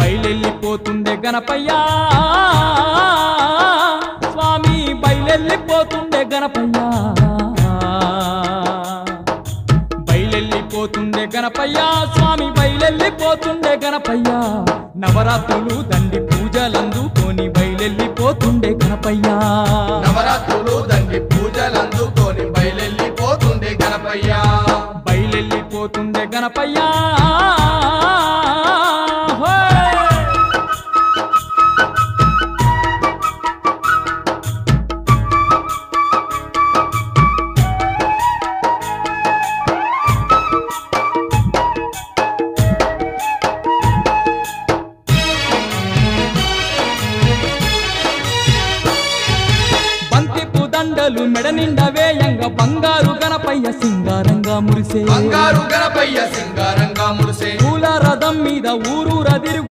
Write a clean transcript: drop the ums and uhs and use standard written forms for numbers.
బయలెళ్ళిపోతుండే గణపయ్యా స్వామి బయలెళ్ళిపోతుండే గణపయ్యా బయలెళ్ళిపోతుండే గణపయ్యా స్వామి బయలెళ్ళిపోతుండే గణపయ్యా నవరాత్రులు దండి పూజలందుకొని బయలెళ్ళిపోతుండే గణపయ్యా నవరాత్రులు దండి పూజలందుకొని బయలెళ్ళిపోతుండే గణపయ్యా బయలెళ్ళిపోతుండే గణపయ్యా దండలు మెడ నిండా వేయంగా బంగారు గణపయ్య సింగారంగా మురిసే బంగారు గణపయ్య సింగారంగా మురిసే పూల రథం మీద ఊరూర తిరుగు